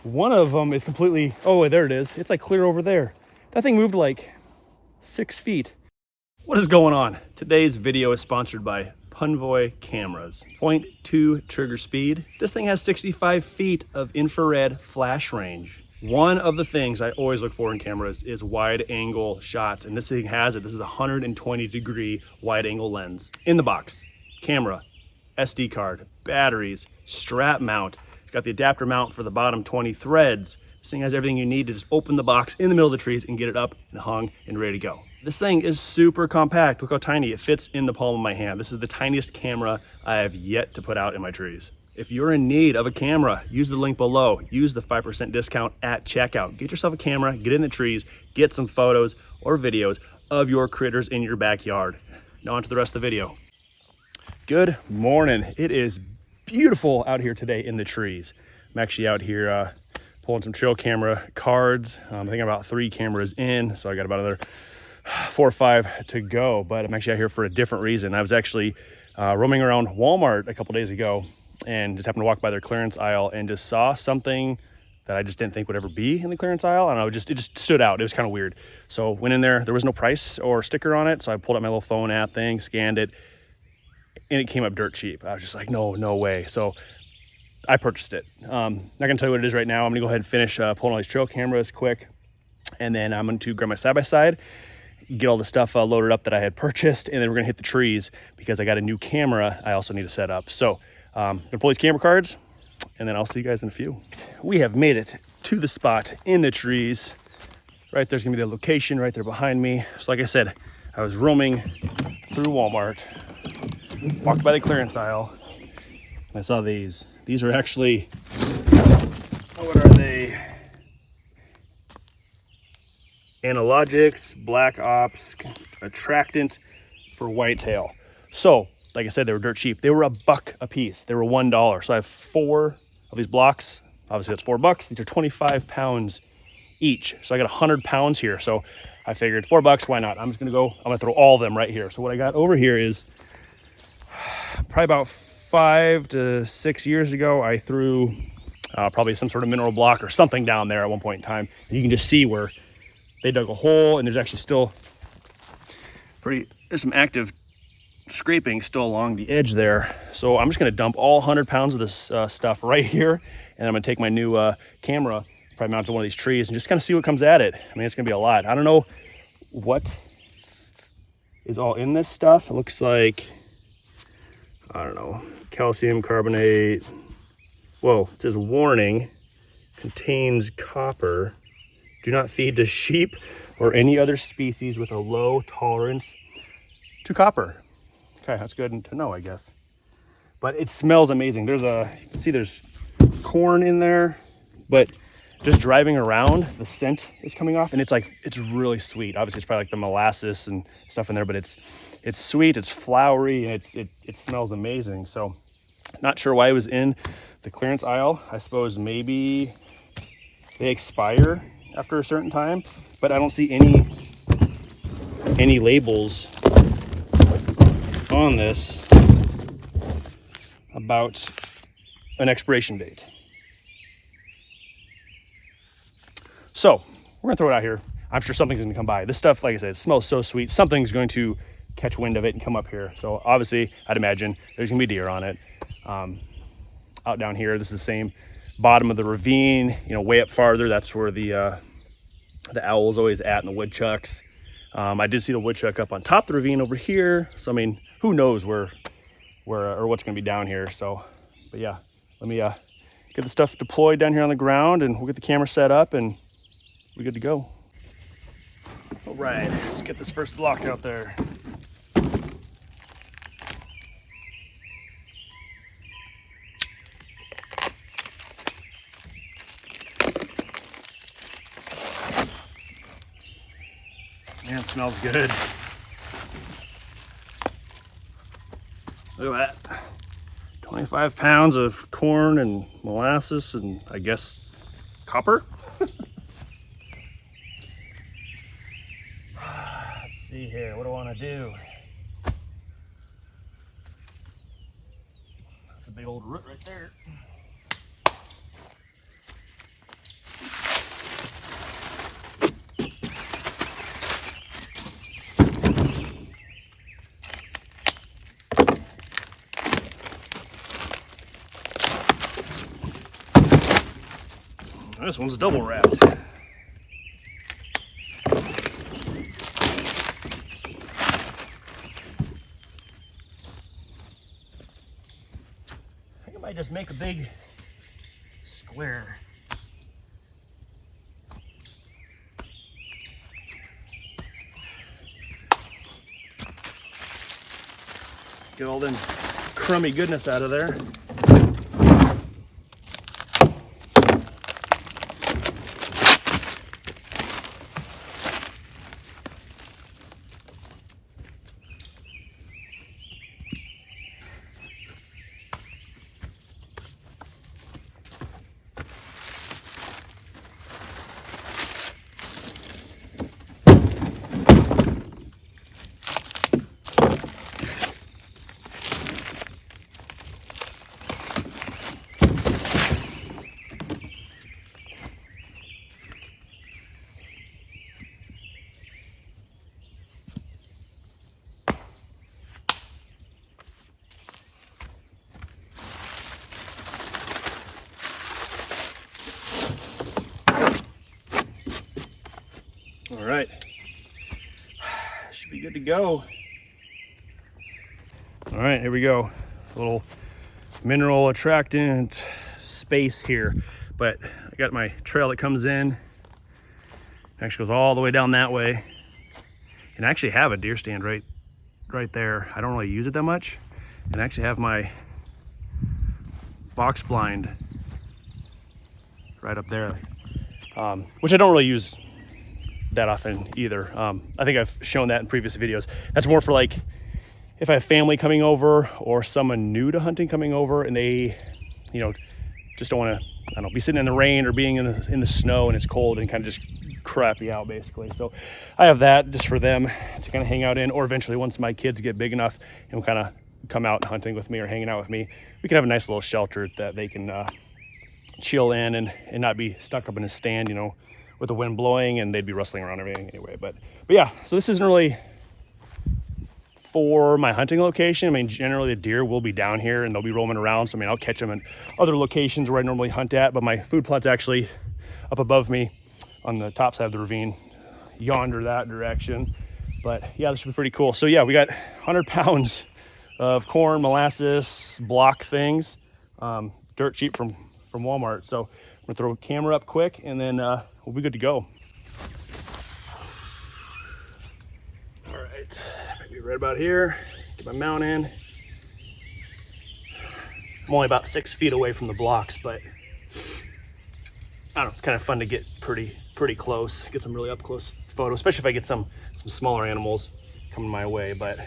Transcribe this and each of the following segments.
One of them is completely, oh, there it is. It's like clear over there. That thing moved like 6 feet. What is going on? Today's video is sponsored by Punvoy cameras. 0.2 trigger speed. This thing has 65 feet of infrared flash range. One of the things I always look for in cameras is wide angle shots, and this thing has it. This is a 120-degree wide angle lens. In the box, camera, SD card, batteries, strap mount. It's got the adapter mount for the bottom 20 threads. This thing has everything you need to just open the box in the middle of the trees and get it up and hung and ready to go. This thing is super compact. Look how tiny it fits in the palm of my hand. This is the tiniest camera I have yet to put out in my trees. If you're in need of a camera, use the link below. Use the 5% discount at checkout. Get yourself a camera, get in the trees, get some photos or videos of your critters in your backyard. Now on to the rest of the video. Good morning. It is beautiful out here today in the trees. I'm actually out here pulling some trail camera cards. I think I'm about 3 cameras in, so I got about another 4 or 5 to go, but I'm actually out here for a different reason. I was actually roaming around Walmart a couple days ago and just happened to walk by their clearance aisle and just saw something that I just didn't think would ever be in the clearance aisle. I don't know, it just stood out. It was kind of weird. So went in there was no price or sticker on it, so I pulled out my little phone app thing, scanned it, and it came up dirt cheap. I was just like, no way. So I purchased it. Not gonna tell you what it is right now. I'm gonna go ahead and finish pulling all these trail cameras quick, and then I'm going to grab my side-by-side, get all the stuff loaded up that I had purchased, and then we're gonna hit the trees because I got a new camera I also need to set up. So I'm gonna pull these camera cards, and then I'll see you guys in a few. We have made it to the spot in the trees. Right there's gonna be the location right there behind me. So like I said, I was roaming through Walmart, walked by the clearance aisle, and I saw these. These are actually, what are they? Analogics, Black Ops, attractant for whitetail. So, like I said, they were dirt cheap. They were $1 a piece. They were $1. So I have 4 of these blocks. Obviously that's $4. These are 25 pounds each. So I got 100 pounds here. So I figured $4, why not? I'm gonna throw all of them right here. So what I got over here is probably about 5 to 6 years ago, I threw probably some sort of mineral block or something down there at one point in time. And you can just see where they dug a hole, and there's actually still there's some active scraping still along the edge there. So I'm just gonna dump all 100 pounds of this stuff right here, and I'm gonna take my new camera, probably mount to one of these trees, and just kind of see what comes at it. I mean, it's gonna be a lot. I don't know what is all in this stuff. It looks like, I don't know, calcium carbonate. Whoa, it says warning, contains copper. Do not feed to sheep or any other species with a low tolerance to copper. Okay, that's good to know, I guess. But it smells amazing. You can see there's corn in there, but just driving around, the scent is coming off, and it's really sweet. Obviously, it's probably like the molasses and stuff in there, but it's sweet, it's flowery, and it smells amazing. So not sure why it was in the clearance aisle. I suppose maybe they expire after a certain time, but I don't see any labels on this about an expiration date. So we're gonna throw it out here. I'm sure something's gonna come by. This stuff, like I said, it smells so sweet. Something's going to catch wind of it and come up here. So obviously, I'd imagine there's gonna be deer on it. Out down here, this is the same bottom of the ravine. You know, way up farther, that's where the owl's always at, and the woodchucks. I did see the woodchuck up on top of the ravine over here. So I mean, who knows where or what's gonna be down here. So, but yeah, let me get the stuff deployed down here on the ground, and we'll get the camera set up, and we're good to go. All right, let's get this first block out there. Man, it smells good. Look at that. 25 pounds of corn and molasses and I guess copper. Let's see here, what do I want to do? That's a big old root right there. This one's double wrapped. I think I might just make a big square. Get all them crummy goodness out of there. All right, should be good to go. All right, here we go. A little mineral attractant space here, but I got my trail that comes in. It actually goes all the way down that way, and I actually have a deer stand right there. I don't really use it that much, and I actually have my box blind right up there, which I don't really use that often either. I think I've shown that in previous videos. That's more for like if I have family coming over or someone new to hunting coming over and they, you know, just don't want to, I don't know, be sitting in the rain or being in the snow and it's cold and kind of just crappy out basically. So I have that just for them to kind of hang out in, or eventually once my kids get big enough and kind of come out hunting with me or hanging out with me, we can have a nice little shelter that they can chill in and not be stuck up in a stand, you know, with the wind blowing and they'd be rustling around everything anyway. But yeah, so this isn't really for my hunting location. I mean, generally the deer will be down here and they'll be roaming around. So I mean, I'll catch them in other locations where I normally hunt at, but my food plot's actually up above me on the top side of the ravine, yonder that direction. But yeah, this should be pretty cool. So yeah, we got 100 pounds of corn, molasses, block things, dirt cheap from Walmart. So I'm gonna throw a camera up quick and then we'll be good to go. All right, maybe right about here, get my mount in. I'm only about 6 feet away from the blocks, but I don't know, it's kind of fun to get pretty close, get some really up close photos, especially if I get some smaller animals coming my way. But I'm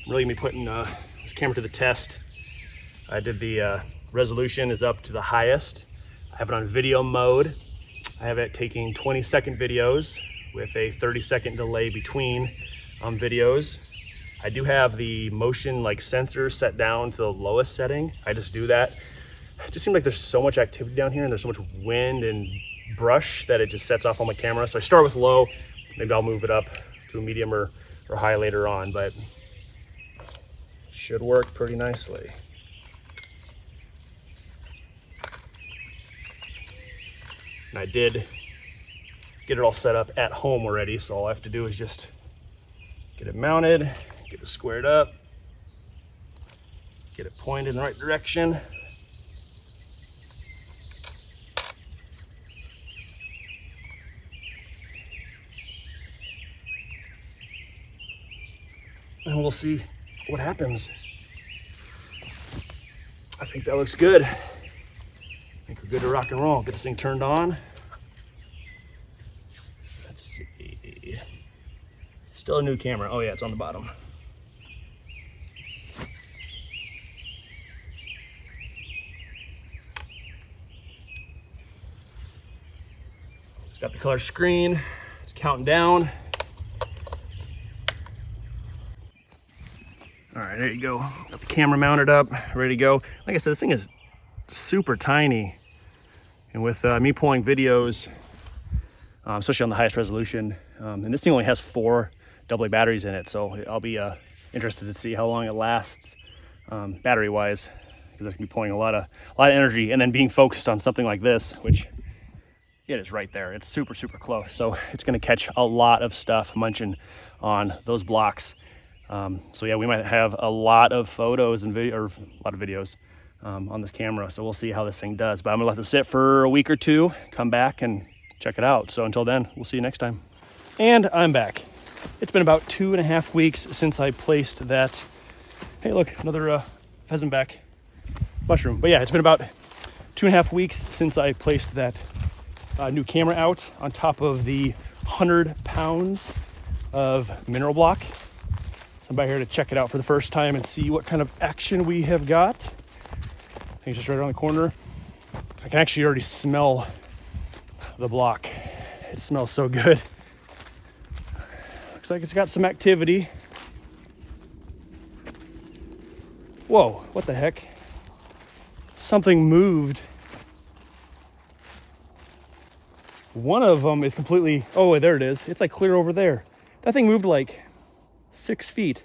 really gonna be putting this camera to the test. I did the resolution is up to the highest. I have it on video mode. I have it taking 20-second videos with a 30-second delay between videos. I do have the motion like sensor set down to the lowest setting. I just do that. It just seems like there's so much activity down here and there's so much wind and brush that it just sets off on my camera. So I start with low, maybe I'll move it up to a medium or high later on, but should work pretty nicely. And I did get it all set up at home already, so all I have to do is just get it mounted, get it squared up, get it pointed in the right direction. And we'll see what happens. I think that looks good. I think we're good to rock and roll. Get this thing turned on. Let's see. Still a new camera. Oh yeah, it's on the bottom. It's got the color screen. It's counting down. All right, there you go. Got the camera mounted up, ready to go. Like I said, this thing is super tiny. And with me pulling videos, especially on the highest resolution, and this thing only has 4 AA batteries in it, so I'll be interested to see how long it lasts battery-wise, because I can be pulling a lot of energy, and then being focused on something like this, which it is right there. It's super, super close. So it's gonna catch a lot of stuff munching on those blocks. So yeah, we might have a lot of photos and video, or a lot of videos on this camera. So we'll see how this thing does. But I'm gonna let it sit for a week or two, come back and check it out. So until then, we'll see you next time. And I'm back. It's been about 2.5 weeks since I placed that. Hey, look, another pheasantback mushroom. But yeah, it's been about 2.5 weeks since I placed that new camera out on top of the 100 pounds of mineral block. So I'm back here to check it out for the first time and see what kind of action we have got. I think it's just right around the corner. I can actually already smell the block. It smells so good. Looks like it's got some activity. Whoa, what the heck? Something moved. One of them is completely, oh, there it is. It's like clear over there. That thing moved like 6 feet.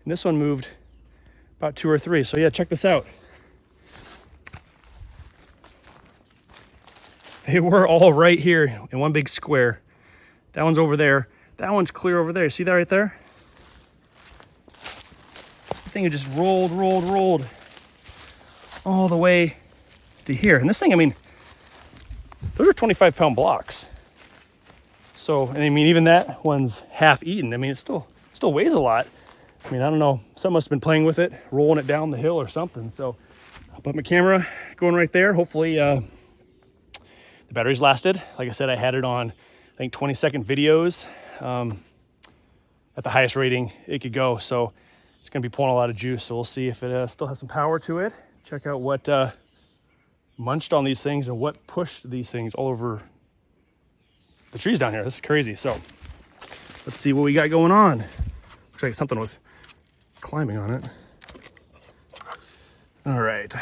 And this one moved about 2 or 3. So yeah, check this out. They were all right here in one big square. That one's over there. That one's clear over there. See that right there? The thing just rolled all the way to here. And this thing, I mean, those are 25-pound blocks. So, and I mean, even that one's half eaten. I mean, it still weighs a lot. I mean, I don't know. Someone must have been playing with it, rolling it down the hill or something. So I'll put my camera going right there. Hopefully the batteries lasted. Like I said, I had it on, I think, 20-second videos at the highest rating it could go. So it's going to be pulling a lot of juice. So we'll see if it still has some power to it. Check out what munched on these things and what pushed these things all over the trees down here. This is crazy. So let's see what we got going on. Looks like something was climbing on it. All right.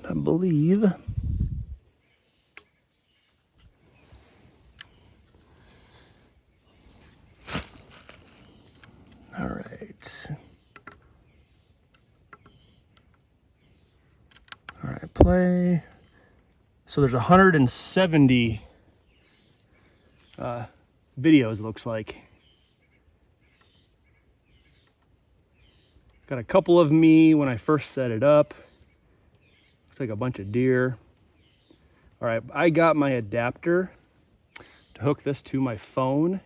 I believe all right. All right, play. So there's 170 videos, it looks like. Got a couple of me when I first set it up. Looks like a bunch of deer. All right, I got my adapter to hook this to my phone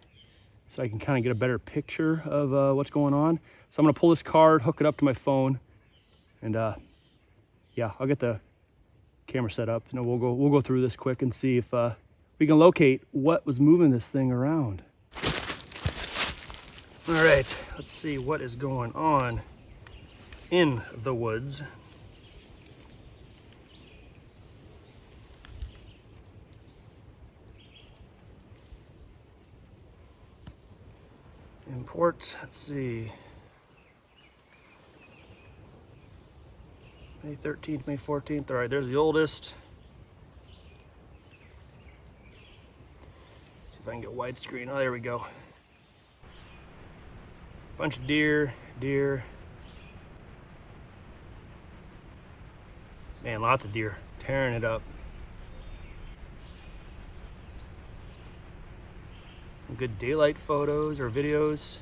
so I can kind of get a better picture of what's going on. So I'm gonna pull this card, hook it up to my phone, and yeah, I'll get the camera set up. You know, we'll go through this quick and see if we can locate what was moving this thing around. All right, let's see what is going on in the woods. Import, let's see. May 13th, May 14th. All right, there's the oldest. See if I can get widescreen. Oh, there we go. Bunch of deer. Man, lots of deer tearing it up. Some good daylight photos or videos.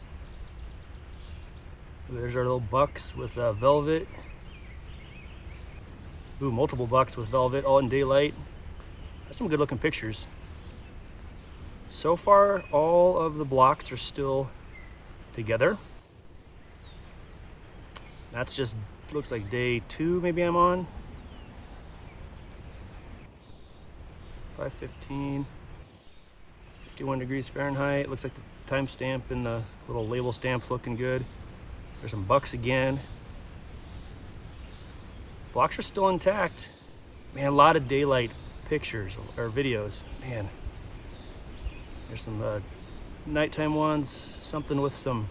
There's our little bucks with velvet. Ooh, multiple bucks with velvet, all in daylight. That's some good looking pictures. So far, all of the blocks are still together. That's just, looks like day 2 maybe I'm on. 5:15, 51 degrees Fahrenheit. Looks like the timestamp and the little label stamp's looking good. There's some bucks again. Blocks are still intact. Man, a lot of daylight pictures or videos. Man, there's some nighttime ones. Something with some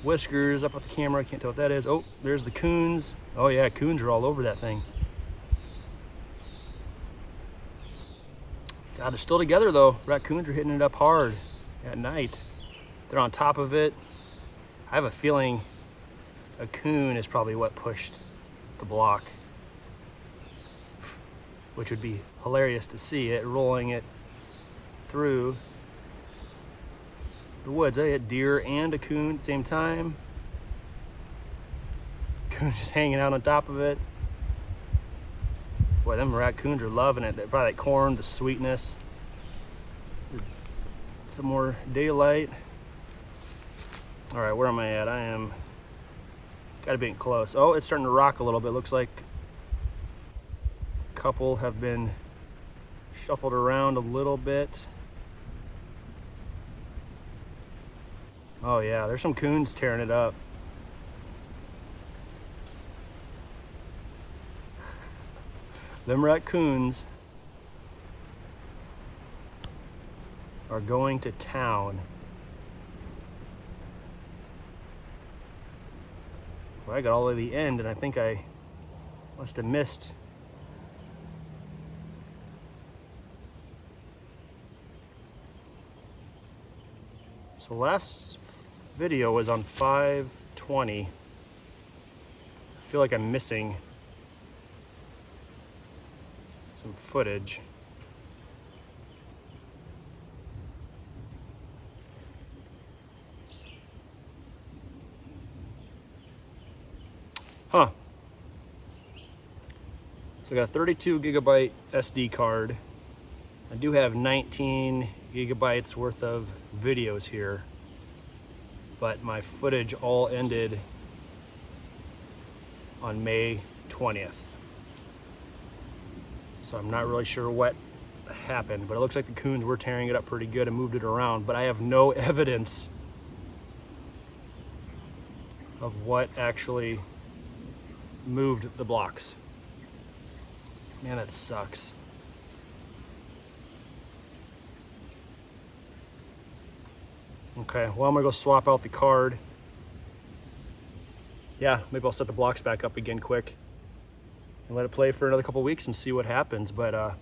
whiskers up at the camera. I can't tell what that is. Oh, there's the coons. Oh yeah, coons are all over that thing. God, they're still together though. Raccoons are hitting it up hard at night. They're on top of it. I have a feeling a coon is probably what pushed the block. which would be hilarious to see it rolling it through the woods. I hit deer and a coon at the same time. Coon just hanging out on top of it. Boy, them raccoons are loving it. They're probably that corn, the sweetness. Some more daylight. All right, where am I at? I am, gotta be close. Oh, it's starting to rock a little bit. Looks like a couple have been shuffled around a little bit. Oh yeah, there's some coons tearing it up. Them raccoons are going to town. Well, I got all the way to the end and I think I must have missed. So last video was on 5:20. I feel like I'm missing some footage. Huh. So I got a 32 gigabyte SD card. I do have 19 gigabytes worth of videos here, but my footage all ended on May 20th. So I'm not really sure what happened, but it looks like the coons were tearing it up pretty good and moved it around, but I have no evidence of what actually moved the blocks. Man, that sucks. Okay, well, I'm gonna go swap out the card. Yeah, maybe I'll set the blocks back up again quick and let it play for another couple weeks and see what happens. But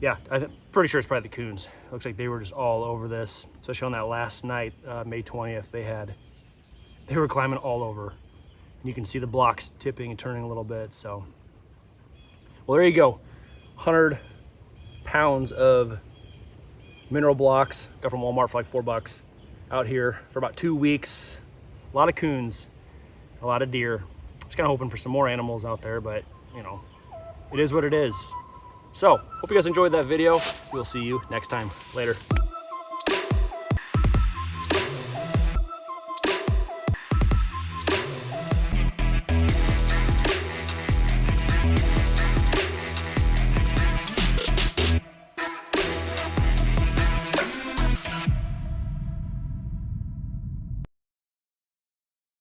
yeah, I'm pretty sure it's probably the coons. Looks like they were just all over this, especially on that last night, May 20th. They were climbing all over. And you can see the blocks tipping and turning a little bit. So, well, there you go. 100 pounds of mineral blocks. Got from Walmart for like $4 out here for about 2 weeks. A lot of coons, a lot of deer. Just kind of hoping for some more animals out there, but you know, it is what it is. So, hope you guys enjoyed that video. We'll see you next time. Later.